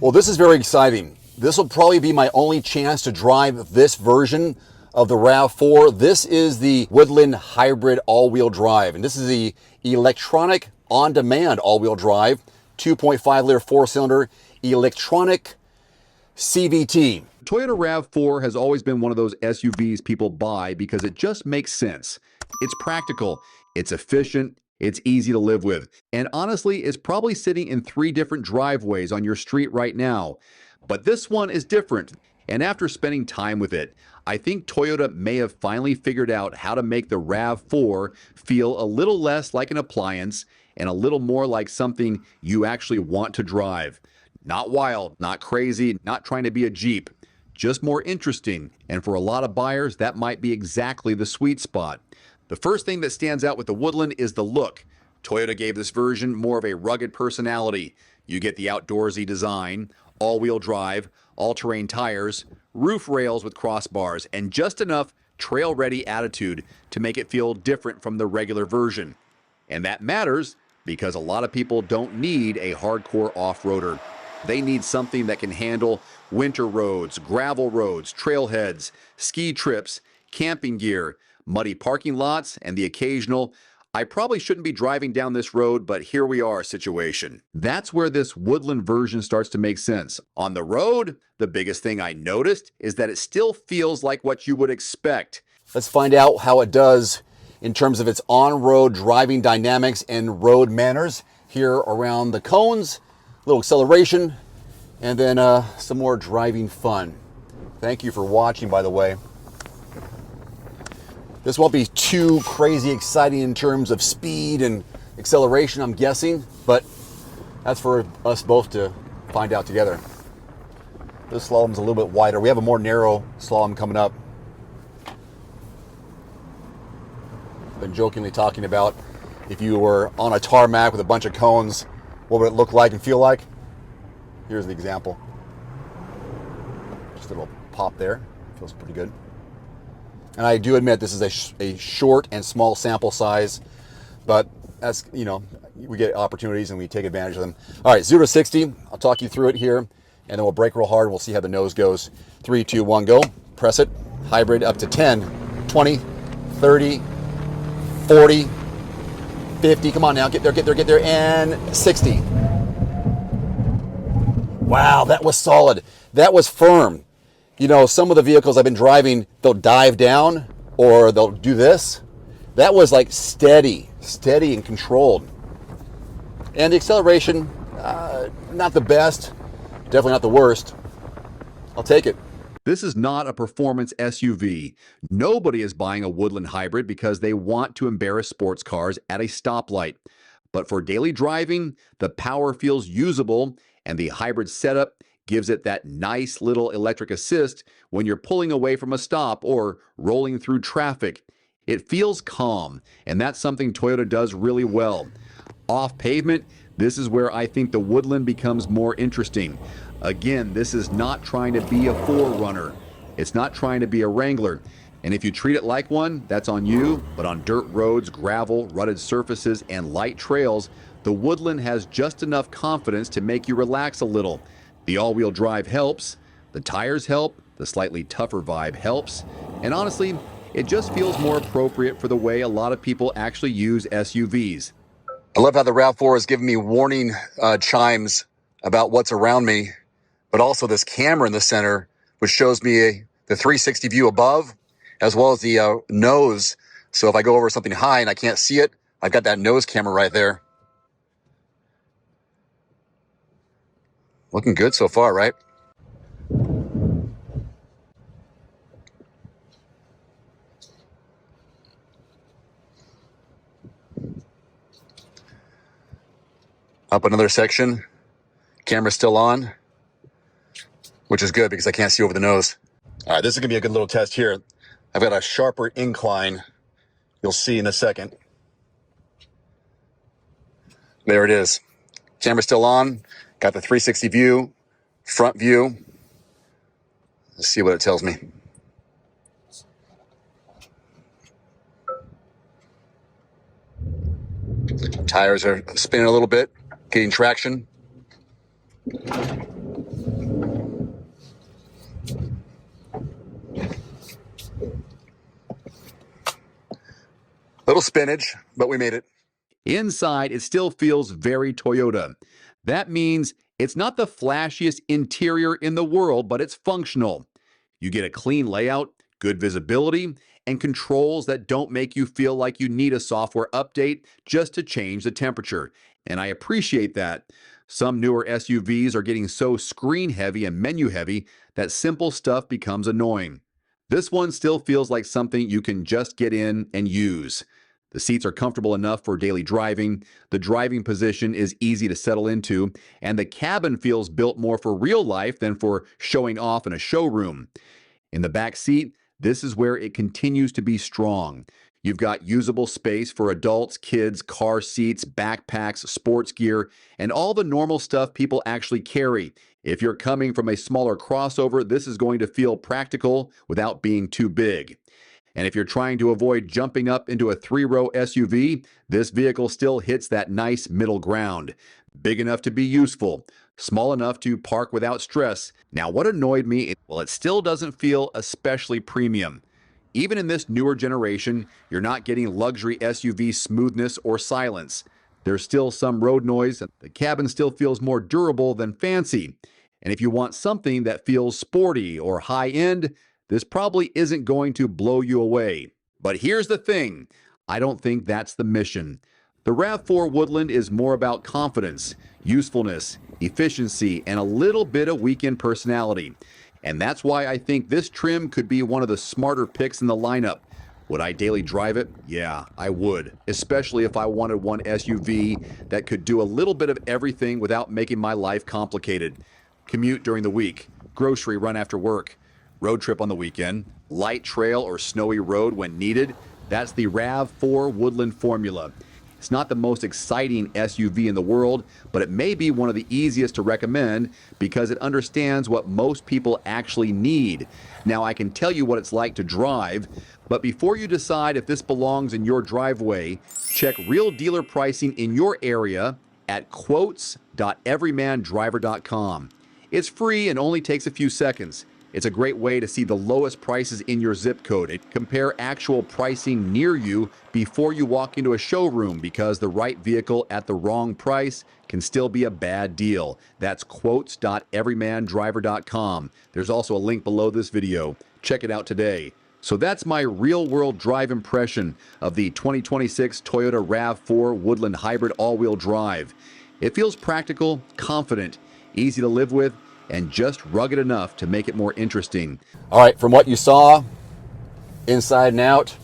Well, this is very exciting. This will probably be my only chance to drive this version of the RAV4. This is the Woodland Hybrid all-wheel drive, and this is the electronic on-demand all-wheel drive, 2.5 liter four-cylinder electronic CVT. Toyota RAV4 has always been one of those SUVs people buy because it just makes sense. It's practical, it's efficient, it's easy to live with, and honestly, it's probably sitting in 3 different driveways on your street right now. But this one is different, and after spending time with it, I think Toyota may have finally figured out how to make the RAV4 feel a little less like an appliance and a little more like something you actually want to drive. Not wild, not crazy, not trying to be a Jeep, just more interesting, and for a lot of buyers, that might be exactly the sweet spot. The first thing that stands out with the Woodland is the look. Toyota gave this version more of a rugged personality. You get the outdoorsy design, all-wheel drive, all-terrain tires, roof rails with crossbars, and just enough trail-ready attitude to make it feel different from the regular version. And that matters because a lot of people don't need a hardcore off-roader. They need something that can handle winter roads, gravel roads, trailheads, ski trips, camping gear, muddy parking lots, and the occasional, I probably shouldn't be driving down this road, but here we are situation. That's where this Woodland version starts to make sense. On the road, the biggest thing I noticed is that it still feels like what you would expect. Let's find out how it does in terms of its on-road driving dynamics and road manners here around the cones. A little acceleration, and then some more driving fun. Thank you for watching, by the way. This won't be too crazy exciting in terms of speed and acceleration, I'm guessing, but that's for us both to find out together. This slalom's a little bit wider. We have a more narrow slalom coming up. Been jokingly talking about if you were on a tarmac with a bunch of cones, what would it look like and feel like? Here's the example. Just a little pop there. Feels pretty good. And I do admit this is a short and small sample size, but that's, you know, we get opportunities and we take advantage of them. All right, 0 to 60. I'll talk you through it here, and then we'll brake real hard. We'll see how the nose goes. 3, 2, 1, go. Press it. Hybrid up to 10, 20, 30, 40, 50. Come on now, get there, and 60. Wow, that was solid. That was firm. You know, some of the vehicles I've been driving, they'll dive down or they'll do this. That was like steady and controlled. And the acceleration, not the best, definitely not the worst. I'll take it. This is not a performance SUV. Nobody is buying a Woodland Hybrid because they want to embarrass sports cars at a stoplight. But for daily driving, the power feels usable, and the hybrid setup gives it that nice little electric assist when you're pulling away from a stop or rolling through traffic. It feels calm, and that's something Toyota does really well. Off pavement, this is where I think the Woodland becomes more interesting. Again, this is not trying to be a 4Runner. It's not trying to be a Wrangler. And if you treat it like one, that's on you. But on dirt roads, gravel, rutted surfaces, and light trails, the Woodland has just enough confidence to make you relax a little. The all-wheel drive helps, the tires help, the slightly tougher vibe helps, and honestly, it just feels more appropriate for the way a lot of people actually use SUVs. I love how the RAV4 is giving me warning chimes about what's around me, but also this camera in the center, which shows me the 360 view above, as well as the nose. So if I go over something high and I can't see it, I've got that nose camera right there. Looking good so far, right? Up another section. Camera's still on, which is good because I can't see over the nose. All right, this is gonna be a good little test here. I've got a sharper incline. You'll see in a second. There it is. Camera's still on. Got the 360 view, front view. Let's see what it tells me. Tires are spinning a little bit, getting traction. Little spinach, but we made it. Inside, it still feels very Toyota. That means it's not the flashiest interior in the world, but it's functional. You get a clean layout, good visibility, and controls that don't make you feel like you need a software update just to change the temperature. And I appreciate that. Some newer SUVs are getting so screen heavy and menu heavy that simple stuff becomes annoying. This one still feels like something you can just get in and use. The seats are comfortable enough for daily driving, the driving position is easy to settle into, and the cabin feels built more for real life than for showing off in a showroom. In the back seat, this is where it continues to be strong. You've got usable space for adults, kids, car seats, backpacks, sports gear, and all the normal stuff people actually carry. If you're coming from a smaller crossover, this is going to feel practical without being too big. And if you're trying to avoid jumping up into a 3-row SUV, this vehicle still hits that nice middle ground. Big enough to be useful, small enough to park without stress. Now, what annoyed me, well, it still doesn't feel especially premium. Even in this newer generation, you're not getting luxury SUV smoothness or silence. There's still some road noise, and the cabin still feels more durable than fancy. And if you want something that feels sporty or high-end, this probably isn't going to blow you away. But here's the thing, I don't think that's the mission. The RAV4 Woodland is more about confidence, usefulness, efficiency, and a little bit of weekend personality. And that's why I think this trim could be one of the smarter picks in the lineup. Would I daily drive it? Yeah, I would, especially if I wanted one SUV that could do a little bit of everything without making my life complicated. Commute during the week, grocery run after work, road trip on the weekend, light trail or snowy road when needed. That's the RAV4 Woodland formula. It's not the most exciting SUV in the world, but it may be one of the easiest to recommend because it understands what most people actually need. Now, I can tell you what it's like to drive, but before you decide if this belongs in your driveway, check real dealer pricing in your area at quotes.everymandriver.com. It's free and only takes a few seconds. It's a great way to see the lowest prices in your zip code and compare actual pricing near you before you walk into a showroom, because the right vehicle at the wrong price can still be a bad deal. That's quotes.everymandriver.com. There's also a link below this video. Check it out today. So that's my real-world drive impression of the 2026 Toyota RAV4 Woodland Hybrid all-wheel drive. It feels practical, confident, easy to live with, and just rugged enough to make it more interesting. All right, from what you saw, inside and out,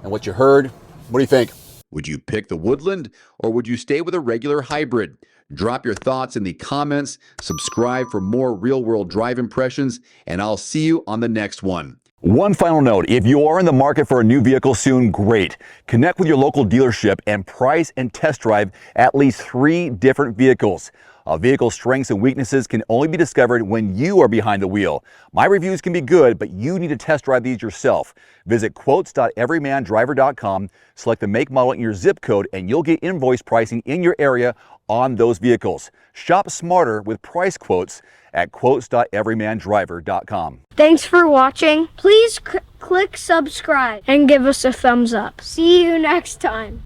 and what you heard, what do you think? Would you pick the Woodland, or would you stay with a regular hybrid? Drop your thoughts in the comments, subscribe for more real-world drive impressions, and I'll see you on the next one. One final note, if you are in the market for a new vehicle soon, great. Connect with your local dealership and price and test drive at least 3 different vehicles. A vehicle's strengths and weaknesses can only be discovered when you are behind the wheel. My reviews can be good, but you need to test drive these yourself. Visit quotes.everymandriver.com, select the make, model, and your zip code, and you'll get invoice pricing in your area on those vehicles. Shop smarter with price quotes at quotes.everymandriver.com. Thanks for watching. Please click subscribe and give us a thumbs up. See you next time.